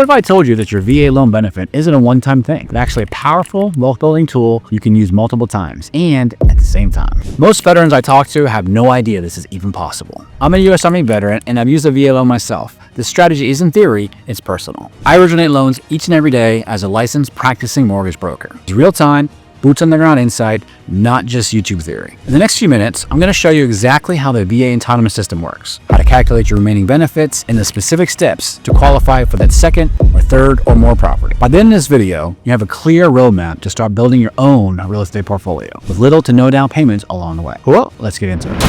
What if I told you that your VA loan benefit isn't a one-time thing, but actually a powerful, wealth-building tool you can use multiple times and at the same time? Most veterans I talk to have no idea this is even possible. I'm a U.S. Army veteran and I've used a VA loan myself. This strategy isn't theory, it's personal. I originate loans each and every day as a licensed practicing mortgage broker. It's real-time, boots on the ground insight, not just YouTube theory. In the next few minutes, I'm going to show you exactly how the VA entitlement system works, how to calculate your remaining benefits, and the specific steps to qualify for that second or third or more property. By the end of this video, you have a clear roadmap to start building your own real estate portfolio with little to no down payments along the way. Well, let's get into it.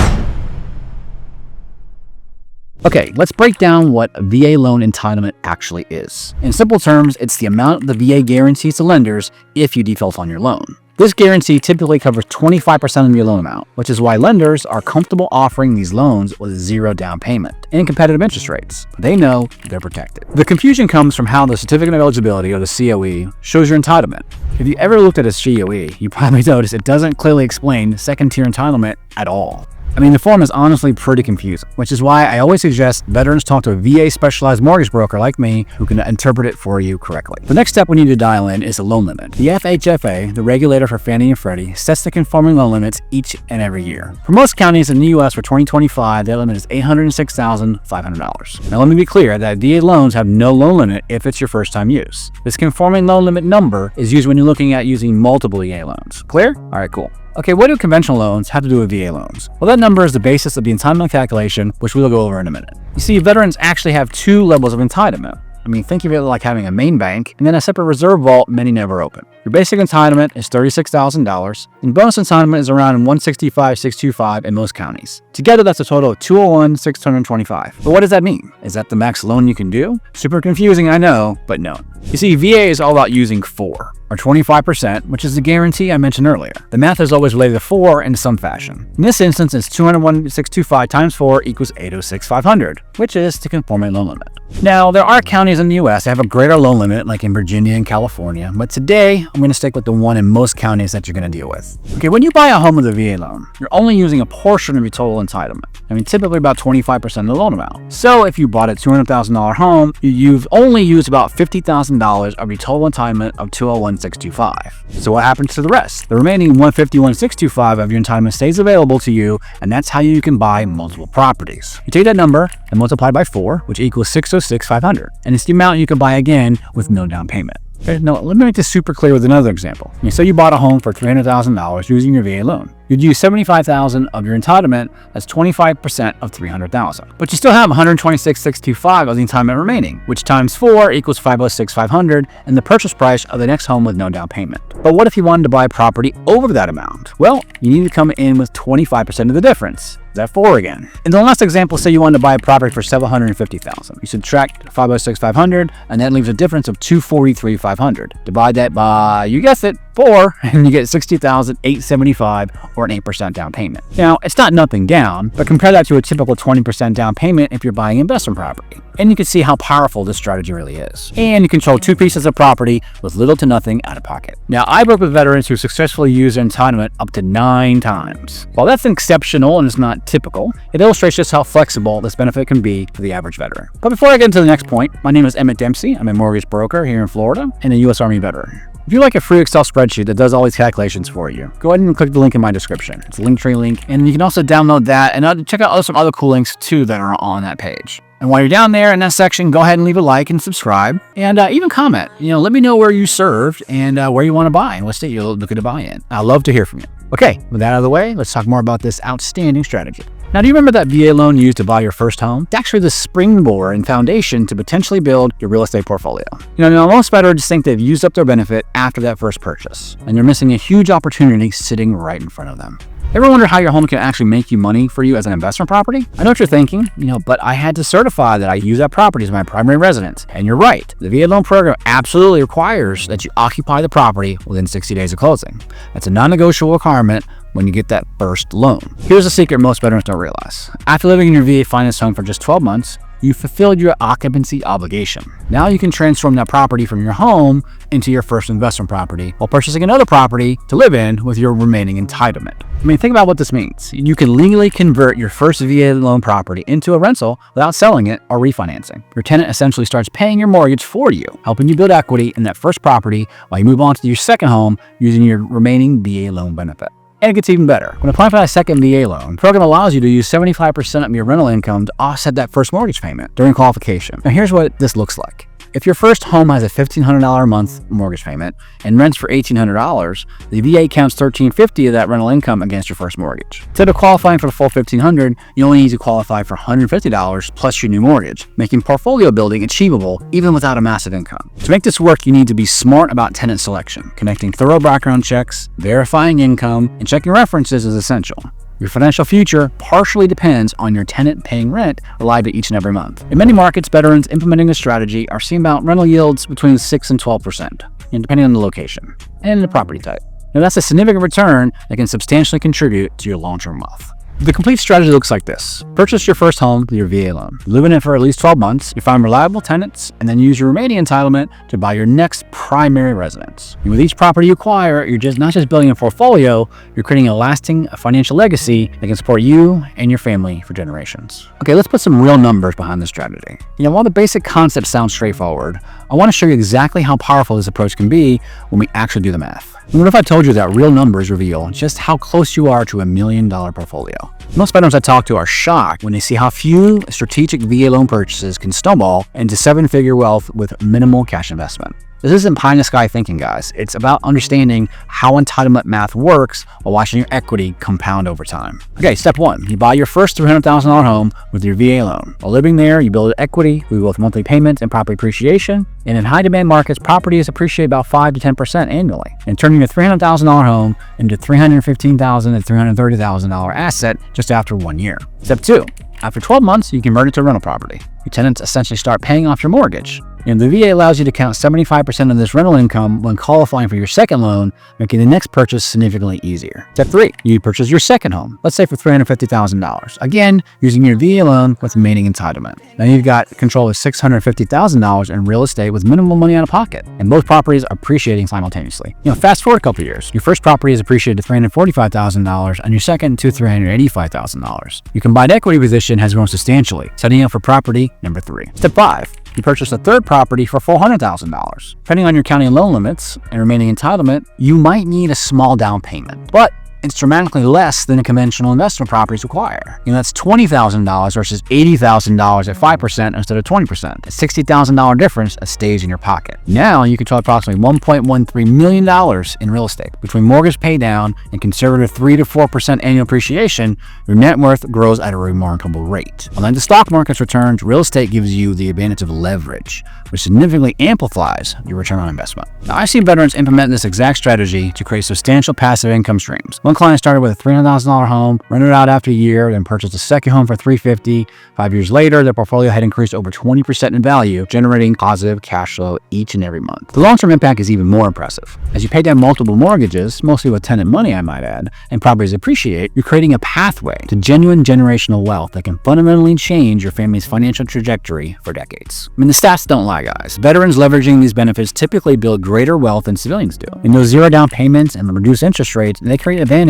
Okay, let's break down what a VA loan entitlement actually is. In simple terms, it's the amount the VA guarantees to lenders if you default on your loan. This guarantee typically covers 25% of your loan amount, which is why lenders are comfortable offering these loans with zero down payment and competitive interest rates. They know they're protected. The confusion comes from how the Certificate of Eligibility, or the COE, shows your entitlement. If you ever looked at a COE, you probably noticed it doesn't clearly explain second-tier entitlement at all. I mean, the form is honestly pretty confusing, which is why I always suggest veterans talk to a VA specialized mortgage broker like me who can interpret it for you correctly. The next step we need to dial in is the loan limit. The FHFA, the regulator for Fannie and Freddie, sets the conforming loan limits each and every year. For most counties in the U.S. for 2025, their limit is $806,500. Now let me be clear that VA loans have no loan limit if it's your first time use. This conforming loan limit number is used when you're looking at using multiple VA loans. Clear? All right, cool. Okay, what do conventional loans have to do with VA loans? Well, that number is the basis of the entitlement calculation, which we'll go over in a minute. You see, veterans actually have two levels of entitlement. I mean, think of it like having a main bank and then a separate reserve vault many never open. Your basic entitlement is $36,000, and bonus entitlement is around $165,625 in most counties. Together, that's a total of $201,625. But what does that mean? Is that the max loan you can do? Super confusing, I know, but no. You see, VA is all about using 4, or 25%, which is the guarantee I mentioned earlier. The math is always related to 4 in some fashion. In this instance, it's $201,625 times 4 equals $806,500, which is the conforming loan limit. Now, there are counties in the U.S. that have a greater loan limit, like in Virginia and California, but today, I'm going to stick with the one in most counties that you're going to deal with. Okay, when you buy a home with a VA loan, you're only using a portion of your total entitlement. I mean, typically about 25% of the loan amount. So if you bought a $200,000 home, you've only used about $50,000 of your total entitlement of $201,625. So what happens to the rest? The remaining $151,625 of your entitlement stays available to you, and that's how you can buy multiple properties. You take that number and multiply by 4, which equals $606,500, and it's the amount you can buy again with no down payment. Okay, now let me make this super clear with another example. So you bought a home for $300,000 using your VA loan. You'd use $75,000 of your entitlement as 25% of $300,000. But you still have $126,625 of the entitlement remaining, which times 4 equals $506,500 and the purchase price of the next home with no down payment. But what if you wanted to buy a property over that amount? Well, you need to come in with 25% of the difference. Is that 4 again? In the last example, say you wanted to buy a property for $750,000. You subtract $506,500, and that leaves a difference of $243,500. Divide that by, you guessed it, 4, and you get $60,875, or an 8% down payment. Now, it's not nothing down, but compare that to a typical 20% down payment if you're buying investment property. And you can see how powerful this strategy really is. And you control 2 pieces of property with little to nothing out of pocket. Now, I work with veterans who successfully use their entitlement up to 9 times. While that's exceptional and it's not typical, it illustrates just how flexible this benefit can be for the average veteran. But before I get into the next point, my name is Emmett Dempsey. I'm a mortgage broker here in Florida and a U.S. Army veteran. If you like a free Excel spreadsheet that does all these calculations for you, go ahead and click the link in my description. It's a Linktree link, and you can also download that and check out some other cool links too that are on that page. And while you're down there in that section, go ahead and leave a like and subscribe, and even comment. Let me know where you served and where you want to buy and what state you're looking to buy in. I'd love to hear from you. Okay, with that out of the way, let's talk more about this outstanding strategy. Now, do you remember that VA loan you used to buy your first home? It's actually the springboard and foundation to potentially build your real estate portfolio. Now most veterans think they've used up their benefit after that first purchase, and they're missing a huge opportunity sitting right in front of them. Ever wonder how your home can actually make you money for you as an investment property? I know what you're thinking, but I had to certify that I use that property as my primary residence. And you're right. The VA loan program absolutely requires that you occupy the property within 60 days of closing. That's a non-negotiable requirement when you get that first loan. Here's a secret most veterans don't realize. After living in your VA finance home for just 12 months, you fulfilled your occupancy obligation. Now you can transform that property from your home into your first investment property while purchasing another property to live in with your remaining entitlement. I mean, think about what this means. You can legally convert your first VA loan property into a rental without selling it or refinancing. Your tenant essentially starts paying your mortgage for you, helping you build equity in that first property while you move on to your second home using your remaining VA loan benefit. And it gets even better. When applying for that second VA loan, the program allows you to use 75% of your rental income to offset that first mortgage payment during qualification. Now here's what this looks like. If your first home has a $1,500 a month mortgage payment and rents for $1,800, the VA counts $1,350 of that rental income against your first mortgage. Instead of qualifying for the full $1,500, you only need to qualify for $150 plus your new mortgage, making portfolio building achievable even without a massive income. To make this work, you need to be smart about tenant selection. Connecting thorough background checks, verifying income, and checking references is essential. Your financial future partially depends on your tenant paying rent reliably each and every month. In many markets, veterans implementing this strategy are seeing about rental yields between 6 and 12%, depending on the location and the property type. Now that's a significant return that can substantially contribute to your long-term wealth. The complete strategy looks like this. Purchase your first home with your VA loan. Live in it for at least 12 months. You find reliable tenants, and then use your remaining entitlement to buy your next primary residence. And with each property you acquire, you're not just building a portfolio, you're creating a lasting financial legacy that can support you and your family for generations. Okay, let's put some real numbers behind this strategy. While the basic concept sounds straightforward, I want to show you exactly how powerful this approach can be when we actually do the math. And what if I told you that real numbers reveal just how close you are to $1 million portfolio? Most veterans I talk to are shocked when they see how few strategic VA loan purchases can snowball into seven-figure wealth with minimal cash investment. This isn't pie-in-the-sky thinking, guys. It's about understanding how entitlement math works while watching your equity compound over time. Okay, step one, you buy your first $300,000 home with your VA loan. While living there, you build equity with both monthly payments and property appreciation. And in high-demand markets, properties appreciate about 5 to 10% annually, and turning a $300,000 home into $315,000 to $330,000 asset just after 1 year. Step two, after 12 months, you convert it to a rental property. Your tenants essentially start paying off your mortgage. And the VA allows you to count 75% of this rental income when qualifying for your second loan, making the next purchase significantly easier. Step three, you purchase your second home, let's say for $350,000. Again, using your VA loan with remaining entitlement. Now you've got control of $650,000 in real estate with minimal money out of pocket, and both properties are appreciating simultaneously. Fast forward a couple years, your first property is appreciated to $345,000 and your second to $385,000. Your combined equity position has grown substantially, setting up for property number three. Step five, you purchase a third property for $400,000. Depending on your county loan limits and remaining entitlement, you might need a small down payment, but it's dramatically less than a conventional investment properties require. That's $20,000 versus $80,000 at 5% instead of 20%. A $60,000 difference that stays in your pocket. Now you control approximately $1.13 million in real estate. Between mortgage pay down and conservative 3 to 4% annual appreciation, your net worth grows at a remarkable rate. Unlike the stock market's returns, real estate gives you the advantage of leverage, which significantly amplifies your return on investment. Now, I've seen veterans implement this exact strategy to create substantial passive income streams. One client started with a $300,000 home, rented it out after a year, then purchased a second home for $350,000. 5 years later, their portfolio had increased over 20% in value, generating positive cash flow each and every month. The long-term impact is even more impressive. As you pay down multiple mortgages, mostly with tenant money I might add, and properties appreciate, you're creating a pathway to genuine generational wealth that can fundamentally change your family's financial trajectory for decades. The stats don't lie, guys. Veterans leveraging these benefits typically build greater wealth than civilians do. In those zero down payments and the reduced interest rates, they create advantages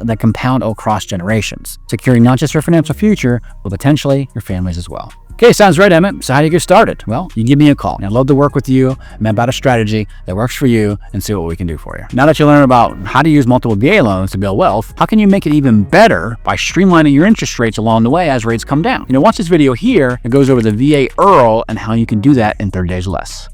that compound across generations, securing not just your financial future, but potentially your families as well. Okay, sounds right, Emmett. So how do you get started? Well, you give me a call. I'd love to work with you about a strategy that works for you and see what we can do for you. Now that you learn about how to use multiple VA loans to build wealth, how can you make it even better by streamlining your interest rates along the way as rates come down? Watch this video here. It goes over the VA IRRRL and how you can do that in 30 days or less.